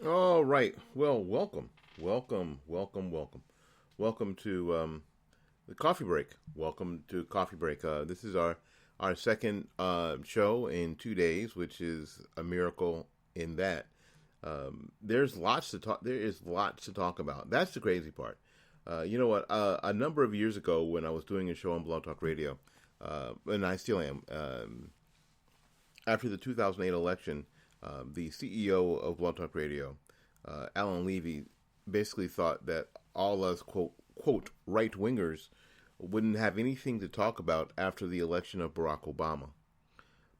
All right. Well, welcome to the coffee break. Welcome to coffee break. This is our second show in 2 days, which is a miracle in that there's lots to talk. There is lots to talk about. That's the crazy part. You know what? A number of years ago, when I was doing a show on Blog Talk Radio, and I still am, after the 2008 election, the CEO of Blog Talk Radio, Alan Levy, basically thought that all us quote right wingers wouldn't have anything to talk about after the election of Barack Obama.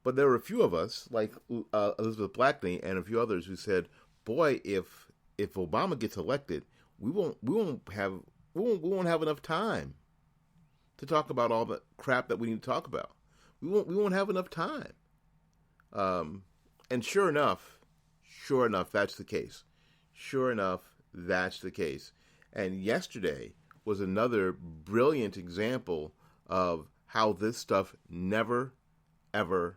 But there were a few of us, like Elizabeth Blackney and a few others, who said, "Boy, if Obama gets elected, we won't have enough time to talk about all the crap that we need to talk about. We won't have enough time." And sure enough, that's the case. Sure enough, that's the case. And yesterday was another brilliant example of how this stuff never, ever,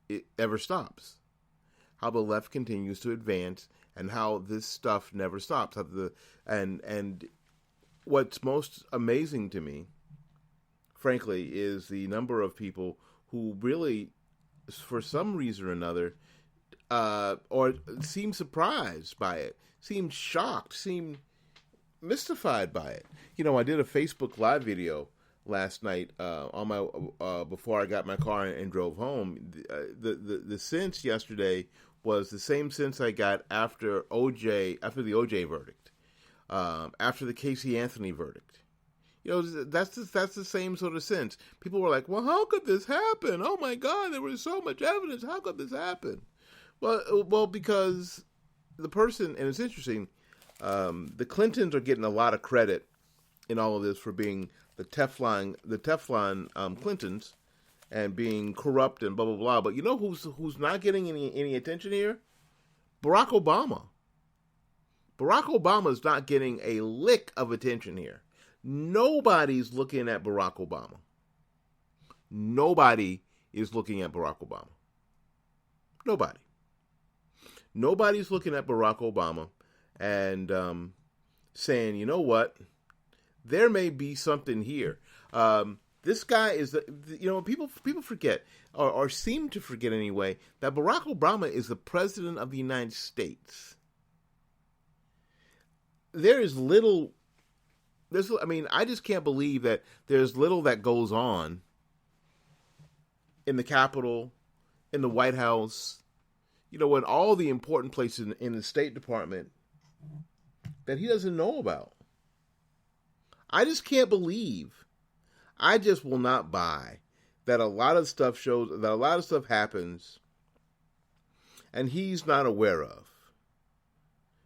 it ever stops. How the left continues to advance, and how this stuff never stops. And what's most amazing to me, frankly, is the number of people who really, for some reason or another, or seem surprised by it, seem shocked, seem mystified by it. You know, I did a Facebook Live video last night on my before I got my car and drove home. The sense yesterday was the same sense I got after the OJ verdict, after the Casey Anthony verdict. You know, that's the same sort of sense. People were like, "Well, how could this happen? Oh my God, there was so much evidence. How could this happen?" Well, because the person, and it's interesting, the Clintons are getting a lot of credit in all of this for being the Teflon Clintons and being corrupt and blah blah blah. But you know who's not getting any attention here? Barack Obama. Barack Obama's not getting a lick of attention here. Nobody's looking at Barack Obama. Nobody is looking at Barack Obama. Nobody. Nobody's looking at Barack Obama and saying, you know what, there may be something here. This guy is, people forget, or seem to forget anyway, that Barack Obama is the president of the United States. I just can't believe that there's little that goes on in the Capitol, in the White House, in all the important places in the State Department that he doesn't know about. I just can't believe, I just will not buy that a lot of stuff happens and he's not aware of.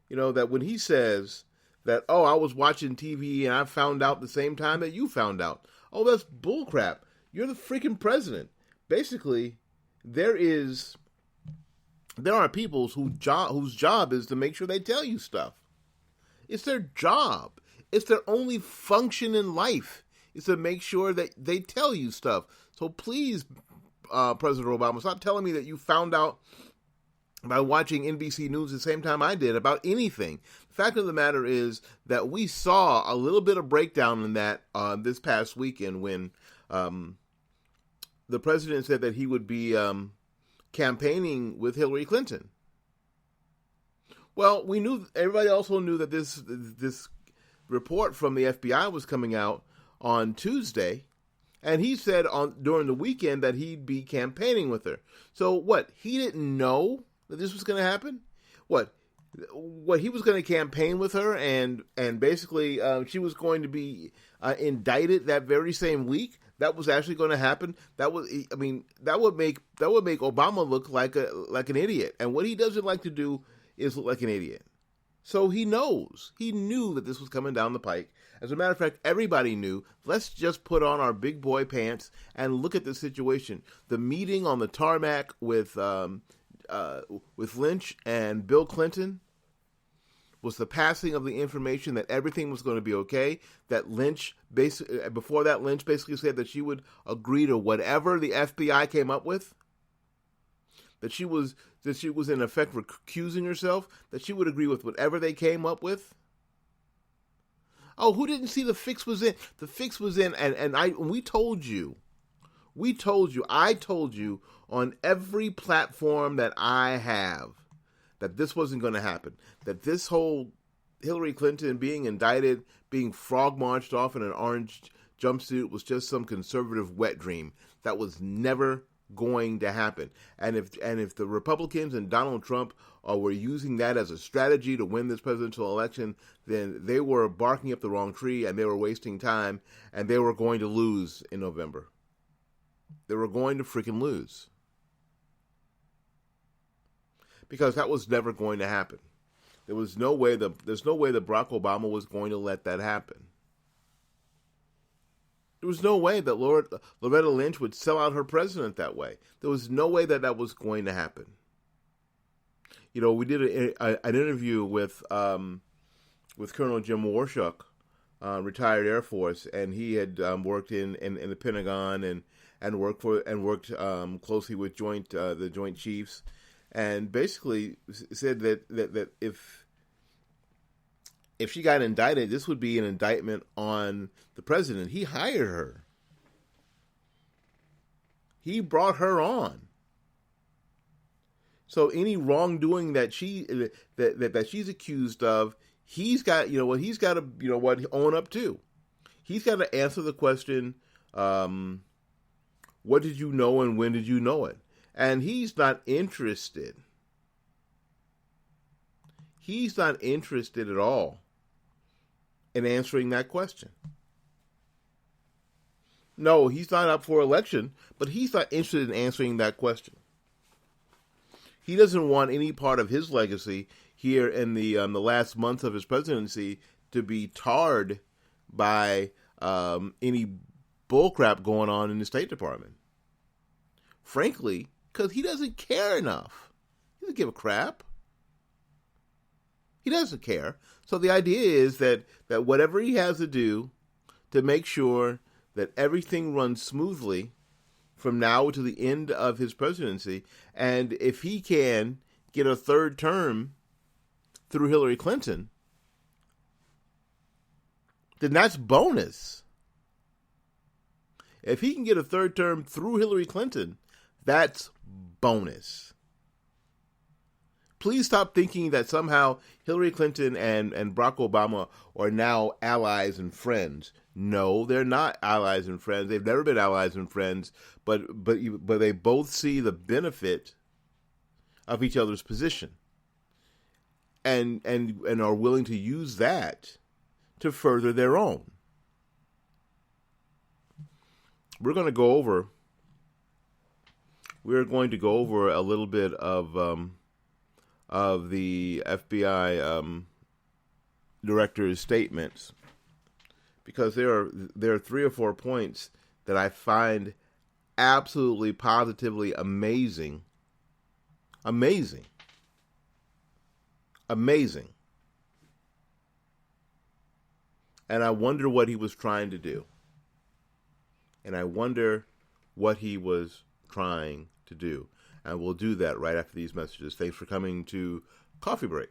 That when he says that, "Oh, I was watching TV and I found out the same time that you found out." Oh, that's bullcrap. You're the freaking president. Basically, there are people whose job is to make sure they tell you stuff. It's their job. It's their only function in life, is to make sure that they tell you stuff. So please, President Obama, stop telling me that you found out by watching NBC News the same time I did about anything. The fact of the matter is that we saw a little bit of breakdown in that this past weekend when the president said that he would be campaigning with Hillary Clinton. Well, everybody also knew that this report from the FBI was coming out on Tuesday, and he said during the weekend that he'd be campaigning with her. So what? He didn't know that this was going to happen? What he was going to campaign with her, and basically she was going to be indicted that very same week. That was actually going to happen. That would make Obama look like an idiot. And what he doesn't like to do is look like an idiot. So he knew that this was coming down the pike. As a matter of fact, everybody knew. Let's just put on our big boy pants and look at the situation. The meeting on the tarmac with Lynch and Bill Clinton was the passing of the information that everything was going to be okay. That Lynch basically said that she would agree to whatever the FBI came up with. that she was in effect recusing herself, that she would agree with whatever they came up with? Oh, who didn't see the fix was in? The fix was in, and I told you on every platform that I have that this wasn't going to happen. That this whole Hillary Clinton being indicted, being frog marched off in an orange jumpsuit was just some conservative wet dream. That was never going to happen. And if the Republicans and Donald Trump were using that as a strategy to win this presidential election, then they were barking up the wrong tree and they were wasting time and they were going to lose in November. They were going to freaking lose. Because that was never going to happen. There's no way that Barack Obama was going to let that happen. There was no way that Loretta Lynch would sell out her president that way. There was no way that was going to happen. You know, we did an interview with Colonel Jim Warshuk, retired Air Force, and he had worked in the Pentagon and worked closely with the Joint Chiefs, and basically said that if she got indicted, this would be an indictment on the president. He hired her. He brought her on. So any wrongdoing that she's accused of, he's got to own up to. He's got to answer the question, what did you know and when did you know it? And he's not interested. He's not interested at all in answering that question. No, he's not up for election, but he's not interested in answering that question. He doesn't want any part of his legacy here in the last months of his presidency to be tarred by any bullcrap going on in the State Department. Frankly, because he doesn't care enough. He doesn't give a crap. He doesn't care. So the idea is that whatever he has to do to make sure that everything runs smoothly from now to the end of his presidency, and if he can get a third term through Hillary Clinton, then that's bonus. If he can get a third term through Hillary Clinton, that's bonus. Please stop thinking that somehow Hillary Clinton and Barack Obama are now allies and friends. No, they're not allies and friends. They've never been allies and friends, but they both see the benefit of each other's position and are willing to use that to further their own. We're going to go over a little bit of the FBI director's statements, because there are 3 or 4 points that I find absolutely positively amazing. And I wonder what he was trying to do. And we'll do that right after these messages. Thanks for coming to Coffee Break.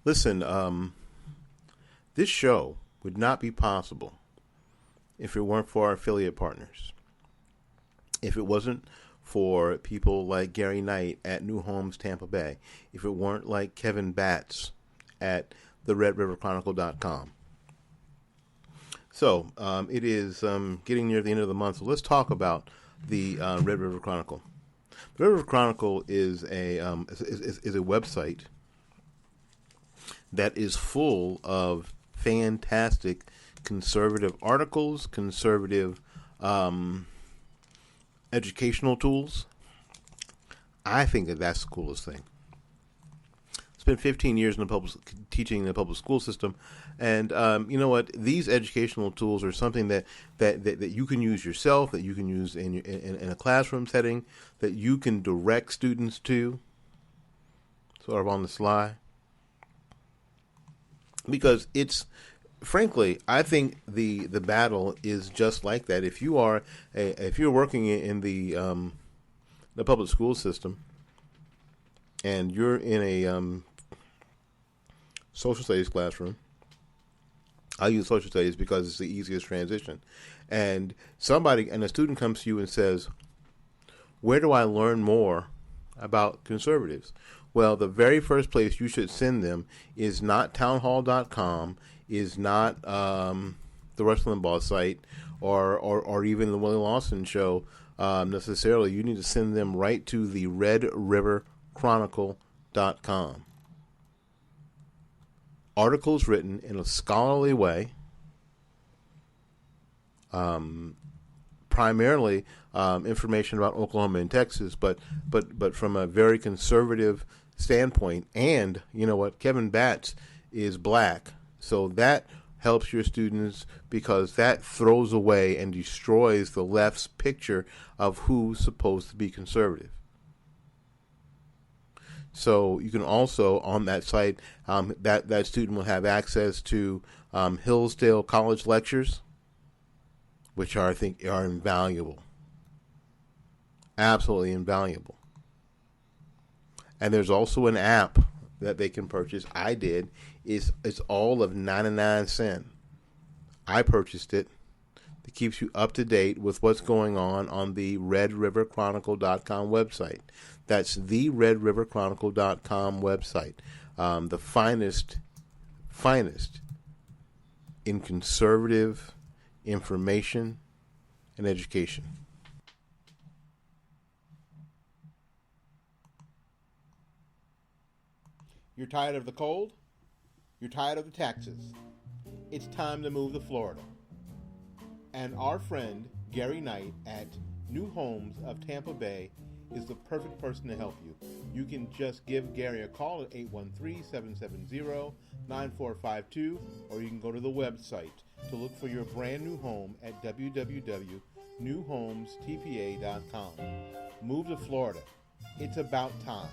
Listen, this show would not be possible if it weren't for our affiliate partners. If it wasn't for people like Gary Knight at New Homes Tampa Bay. If it weren't like Kevin Batts at theredriverchronicle.com. So, it is getting near the end of the month, so let's talk about the Red River Chronicle. The Red River Chronicle is a website that is full of fantastic conservative articles, conservative educational tools. I think that's the coolest thing. Spent 15 years teaching in the public school system, and you know what? These educational tools are something that you can use yourself, that you can use in a classroom setting, that you can direct students to, sort of on the sly. Because it's, frankly, I think the battle is just like that. If you're working in the the public school system, and you're in a social studies classroom. I use social studies because it's the easiest transition. And a student comes to you and says, where do I learn more about conservatives? Well, the very first place you should send them is not townhall.com, is not the Rush Limbaugh site, or even the Willie Lawson show necessarily. You need to send them right to the redriverchronicle.com. Articles written in a scholarly way, primarily information about Oklahoma and Texas, but from a very conservative standpoint. And you know what? Kevin Batts is black, so that helps your students because that throws away and destroys the left's picture of who's supposed to be conservative. So you can also, on that site, that student will have access to Hillsdale College lectures, which I think are invaluable. Absolutely invaluable. And there's also an app that they can purchase. I did. It's all of 99 cents. I purchased it. It keeps you up to date with what's going on the redriverchronicle.com website. That's the redriverchronicle.com website. The finest in conservative information and education. You're tired of the cold? You're tired of the taxes? It's time to move to Florida. And our friend Gary Knight at New Homes of Tampa Bay is the perfect person to help you. You can just give Gary a call at 813-770-9452, or you can go to the website to look for your brand new home at www.newhomestpa.com. Move to Florida. It's about time.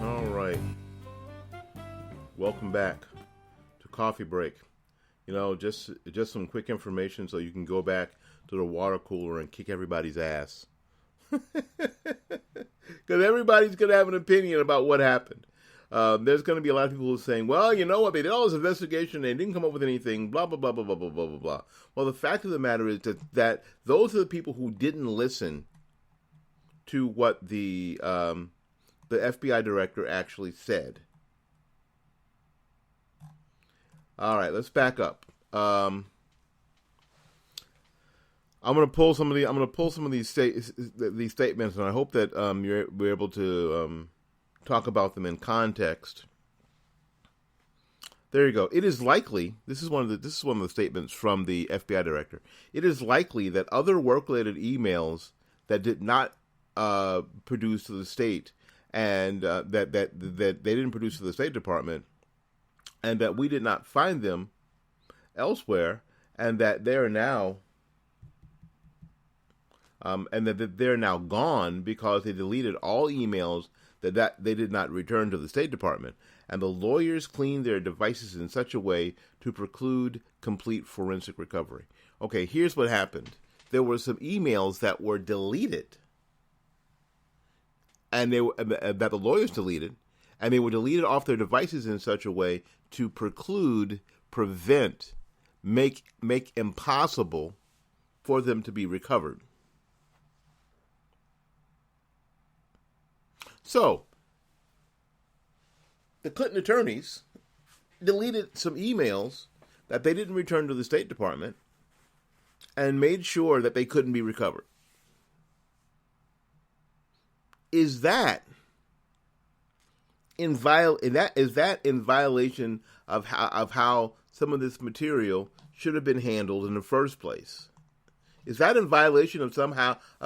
All right. Welcome back to Coffee Break. You know, just some quick information so you can go back to the water cooler and kick everybody's ass. Because everybody's going to have an opinion about what happened. There's going to be a lot of people who are saying, well, you know what, they did all this investigation and they didn't come up with anything, blah, blah, blah, blah, blah, blah, blah, blah, blah. Well, the fact of the matter is that those are the people who didn't listen to what the FBI director actually said. All right, let's back up. I'm going to pull some of these statements, and I hope that we're able to talk about them in context. There you go. It is likely. This is one of the statements from the FBI director. It is likely that other work-related emails that did not produce to the state, and that they didn't produce to the State Department, and that we did not find them elsewhere, and that they're now gone because they deleted all emails that they did not return to the State Department, and the lawyers cleaned their devices in such a way to preclude complete forensic recovery. Okay, here's what happened. There were some emails that were deleted, and that the lawyers deleted, and they were deleted off their devices in such a way to prevent, make impossible for them to be recovered. So, the Clinton attorneys deleted some emails that they didn't return to the State Department and made sure that they couldn't be recovered. Is that in violation of how some of this material should have been handled in the first place? Is that in violation of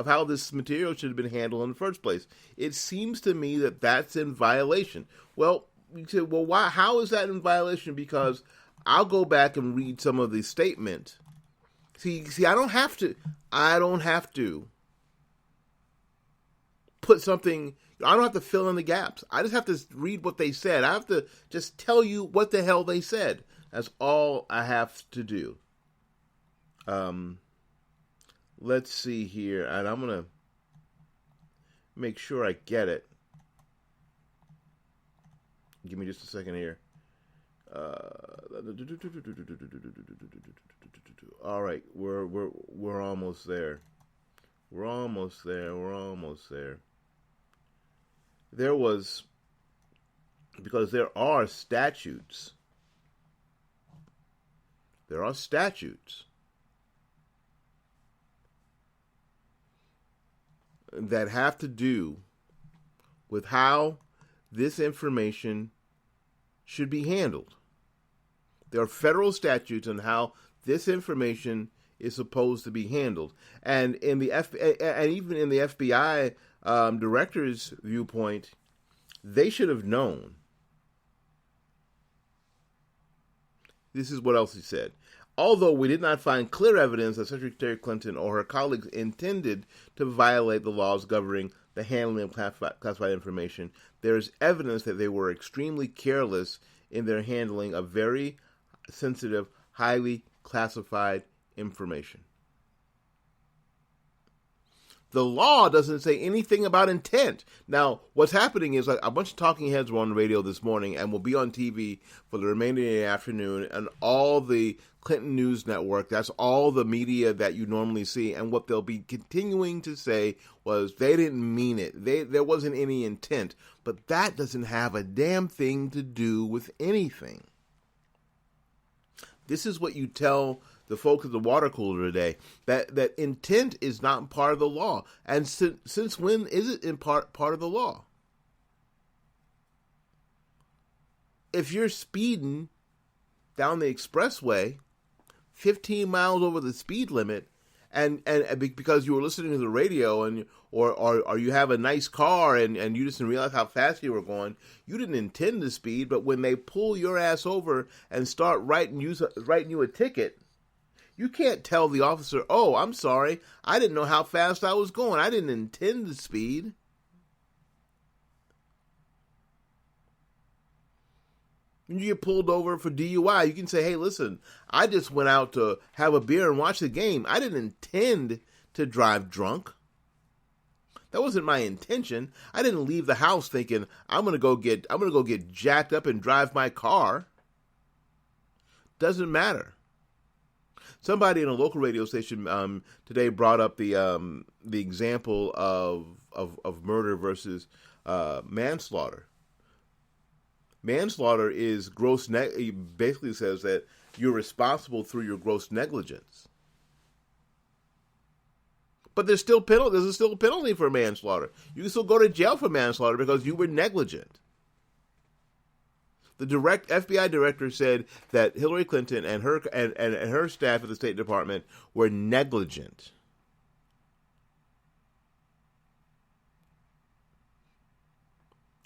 how this material should have been handled in the first place? It seems to me that that's in violation. Well, you say, well, why? How is that in violation? Because I'll go back and read some of the statement. See, I don't have to put something. I don't have to fill in the gaps. I just have to read what they said. I have to just tell you what the hell they said. That's all I have to do. Let's see here, and I'm gonna make sure I get it. Give me just a second here. All right, we're almost there. We're almost there. There was, because there are statutes. There are statutes that have to do with how this information should be handled. There are federal statutes on how this information is supposed to be handled, and in the and even in the FBI director's viewpoint, they should have known. This is what else he said. Although we did not find clear evidence that Secretary Clinton or her colleagues intended to violate the laws governing the handling of classified information, there is evidence that they were extremely careless in their handling of very sensitive, highly classified information. The law doesn't say anything about intent. Now, what's happening is a bunch of talking heads were on the radio this morning and will be on TV for the remainder of the afternoon, and all the Clinton News Network, that's all the media that you normally see, and what they'll be continuing to say was they didn't mean it. There wasn't any intent, but that doesn't have a damn thing to do with anything. This is what you tell the folks at the water cooler today, that intent is not part of the law. And since when is it in part of the law? If you're speeding down the expressway 15 miles over the speed limit, and because you were listening to the radio, and or you have a nice car and you just didn't realize how fast you were going, you didn't intend to speed, but when they pull your ass over and start writing you a ticket, you can't tell the officer, "Oh, I'm sorry, I didn't know how fast I was going. I didn't intend to speed." When you get pulled over for DUI, you can say, "Hey, listen, I just went out to have a beer and watch the game. I didn't intend to drive drunk. That wasn't my intention. I didn't leave the house thinking I'm gonna go get jacked up and drive my car." Doesn't matter. Somebody in a local radio station today brought up the example of murder versus manslaughter. Manslaughter is basically says that you're responsible through your gross negligence. But there's still a penalty for manslaughter. You can still go to jail for manslaughter because you were negligent. The FBI director said that Hillary Clinton and her staff at the State Department were negligent.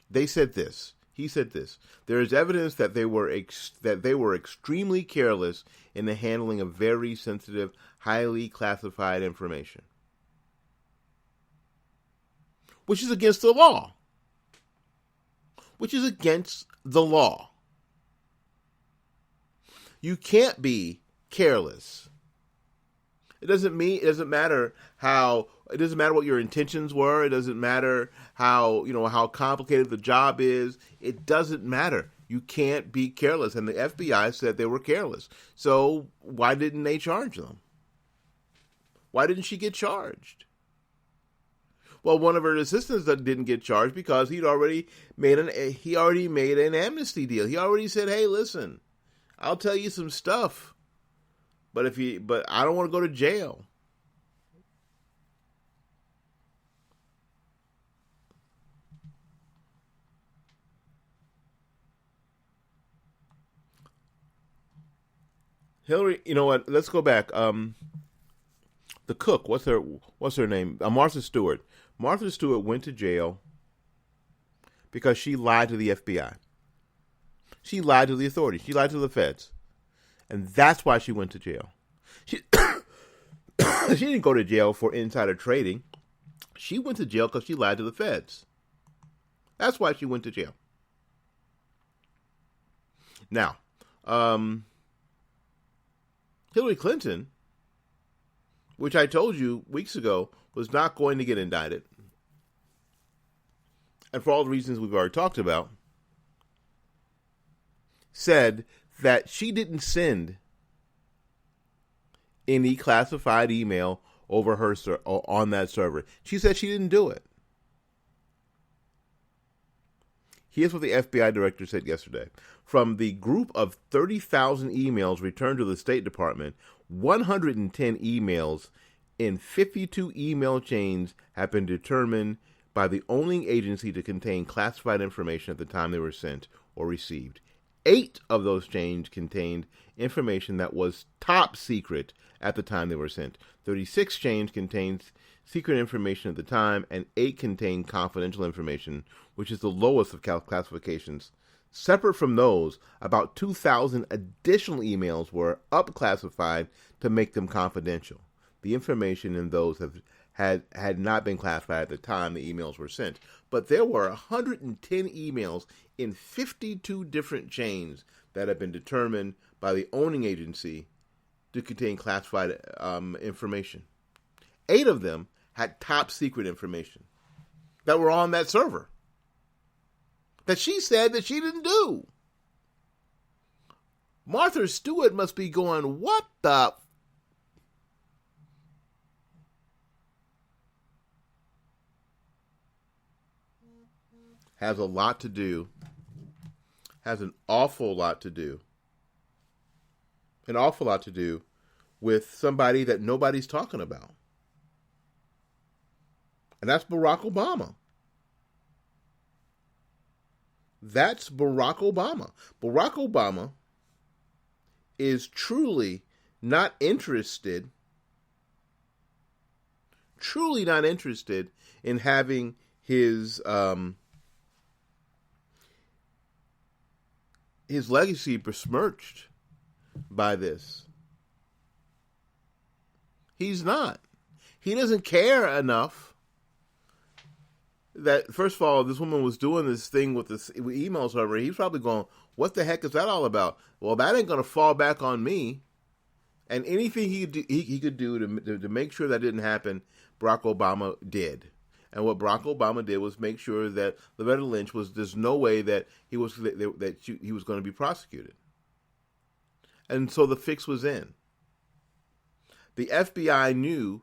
They said this. He said this: there is evidence that they were extremely careless in the handling of very sensitive, highly classified information, which is against the law. You can't be careless. It doesn't matter what your intentions were. It doesn't matter how complicated the job is. It doesn't matter. You can't be careless. And the FBI said they were careless. So why didn't they charge them? Why didn't she get charged? Well, one of her assistants didn't get charged because he already made an amnesty deal. He already said, "Hey, listen, I'll tell you some stuff, but I don't want to go to jail." Hillary, you know what? Let's go back. The cook, what's her name? Martha Stewart. Martha Stewart went to jail because she lied to the FBI. She lied to the authorities. She lied to the feds. And that's why she went to jail. She didn't go to jail for insider trading. She went to jail because she lied to the feds. That's why she went to jail. Now, Hillary Clinton, which I told you weeks ago, was not going to get indicted. And for all the reasons we've already talked about, said that she didn't send any classified email over her on that server. She said she didn't do it. Here's what the FBI director said yesterday. From the group of 30,000 emails returned to the State Department, 110 emails in 52 email chains have been determined by the owning agency to contain classified information at the time they were sent or received. 8 of those chains contained information that was top secret at the time they were sent. 36 chains contained secret information at the time, and 8 contained confidential information, which is the lowest of classifications. Separate from those, about 2,000 additional emails were up-classified to make them confidential. The information in those had not been classified at the time the emails were sent. But there were 110 emails in 52 different chains that have been determined by the owning agency to contain classified information. 8 of them had top secret information that were on that server that she said that she didn't do. Martha Stewart must be going, what the... Has a lot to do, has an awful lot to do with somebody that nobody's talking about. And that's Barack Obama. That's Barack Obama. Barack Obama is truly not interested in having his legacy besmirched by this. He's not. He doesn't care enough that, first of all, this woman was doing this thing with this email server. He's probably going, what the heck is that all about? Well, that ain't going to fall back on me. And anything he could do to make sure that didn't happen, Barack Obama did. And what Barack Obama did was make sure that Loretta Lynch there's no way that he was going to be prosecuted. And so the fix was in. The FBI knew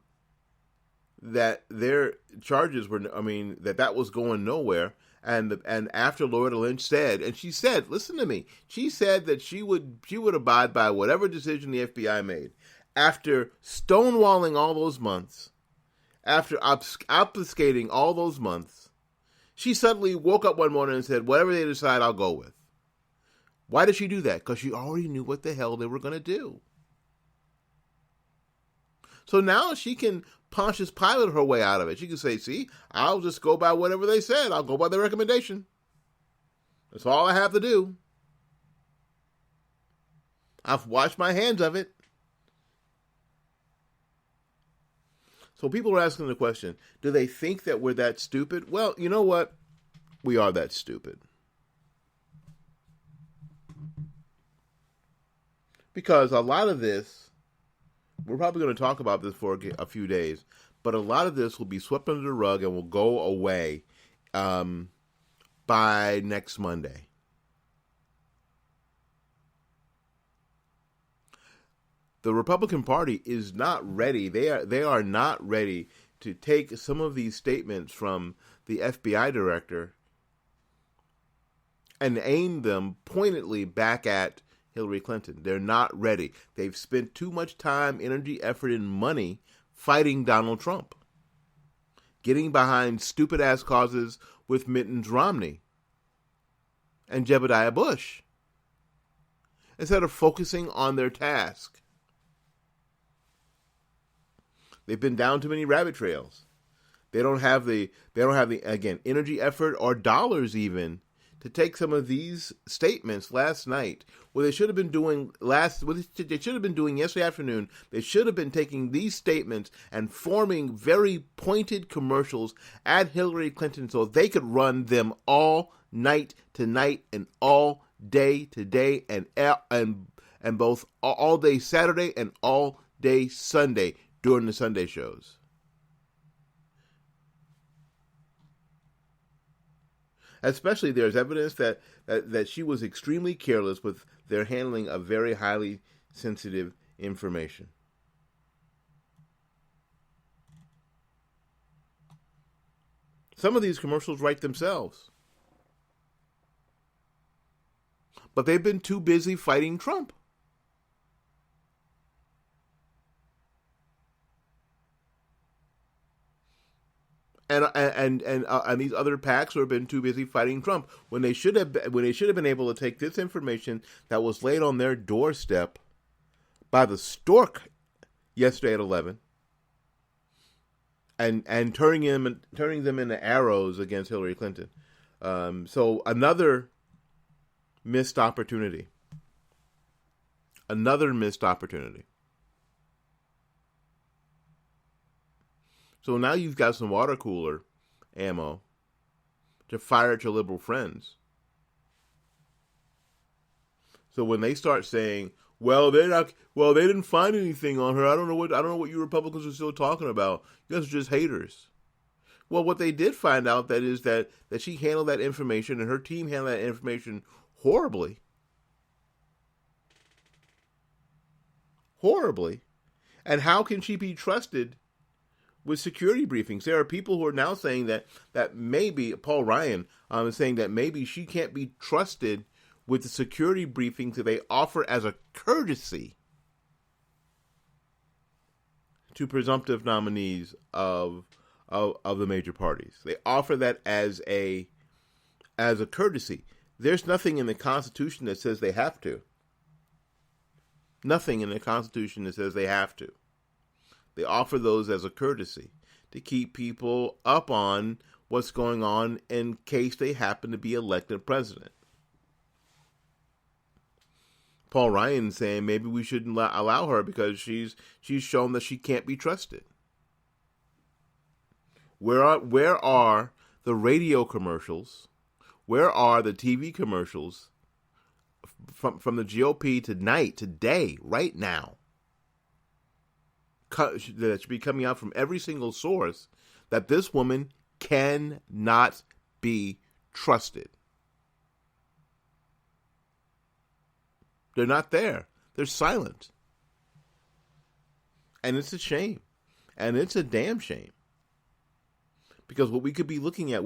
that their charges were, that was going nowhere. And after Loretta Lynch said, and she said, listen to me, she said that she would abide by whatever decision the FBI made. After stonewalling all those months, after obfuscating all those months, she suddenly woke up one morning and said, whatever they decide, I'll go with. Why did she do that? Because she already knew what the hell they were going to do. So now she can Pontius Pilate her way out of it. She can say, see, I'll just go by whatever they said. I'll go by their recommendation. That's all I have to do. I've washed my hands of it. So people are asking the question, do they think that we're that stupid? Well, you know what? We are that stupid. Because a lot of this, we're probably going to talk about this for a few days, but a lot of this will be swept under the rug and will go away by next Monday. The Republican Party is not ready. They are not ready to take some of these statements from the FBI director and aim them pointedly back at Hillary Clinton. They're not ready. They've spent too much time, energy, effort, and money fighting Donald Trump, getting behind stupid-ass causes with Mitt Romney and Jebediah Bush, instead of focusing on their task. They've been down too many rabbit trails. They don't have the again, energy, effort, or dollars even to take some of these statements last night, what they should have been doing yesterday afternoon, they should have been taking these statements and forming very pointed commercials at Hillary Clinton so they could run them all night to night and all day to day and both all day Saturday and all day Sunday during the Sunday shows. Especially there's evidence that she was extremely careless with their handling of very highly sensitive information. Some of these commercials write themselves. But they've been too busy fighting Trump. And these other PACs have been too busy fighting Trump when they should have been able to take this information that was laid on their doorstep by the stork yesterday at 11 and turning them into arrows against Hillary Clinton. So another missed opportunity. Another missed opportunity. So now you've got some water cooler ammo to fire at your liberal friends. So when they start saying, "Well, they didn't find anything on her. I don't know what you Republicans are still talking about. You guys are just haters." Well, what they did find out is that she handled that information and her team handled that information horribly. Horribly. And how can she be trusted with security briefings? There are people who are now saying that maybe, Paul Ryan is saying that maybe she can't be trusted with the security briefings that they offer as a courtesy to presumptive nominees of the major parties. They offer that as a courtesy. There's nothing in the Constitution that says they have to. Nothing in the Constitution that says they have to. They offer those as a courtesy to keep people up on what's going on in case they happen to be elected president. Paul Ryan saying maybe we shouldn't allow her because she's shown that she can't be trusted. Where are the radio commercials? Where are the TV commercials from the GOP today, right now? That should be coming out from every single source that this woman cannot be trusted. They're not there. They're silent. And it's a shame. And it's a damn shame. Because what we could be looking at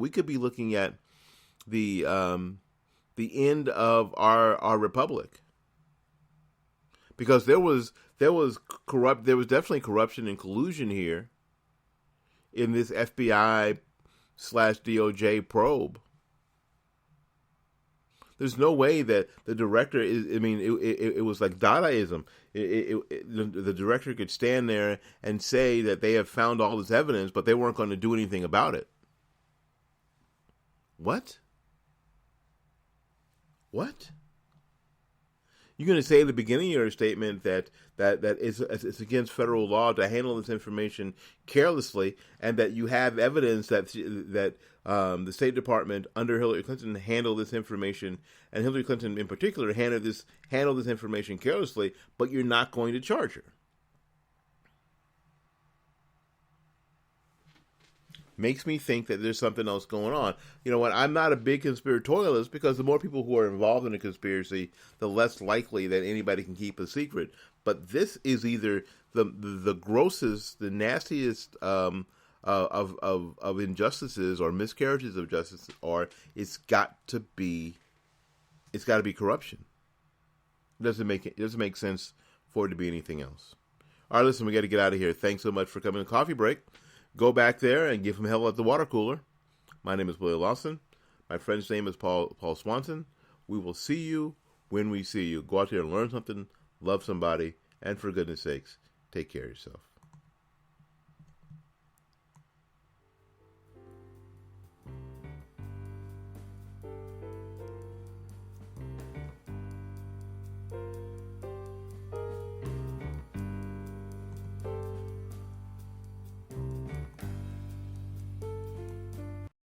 the end of our republic. Because there was definitely corruption and collusion here in this FBI/DOJ probe. There's no way that the director it was like Dadaism. The director could stand there and say that they have found all this evidence, but they weren't going to do anything about it. What? You're going to say at the beginning of your statement that it's against federal law to handle this information carelessly, and that you have evidence that the State Department under Hillary Clinton handled this information, and Hillary Clinton in particular handled this information carelessly, but you're not going to charge her. Makes me think that there's something else going on. You know what? I'm not a big conspiratorialist because the more people who are involved in a conspiracy, the less likely that anybody can keep a secret. But this is either the grossest, the nastiest of injustices or miscarriages of justice, or it's got to be corruption. It doesn't make sense for it to be anything else. All right, listen, we got to get out of here. Thanks so much for coming to Coffee Break. Go back there and give him hell at the water cooler. My name is Willie Lawson. My friend's name is Paul Swanson. We will see you when we see you. Go out there and learn something, love somebody, and for goodness sakes, take care of yourself.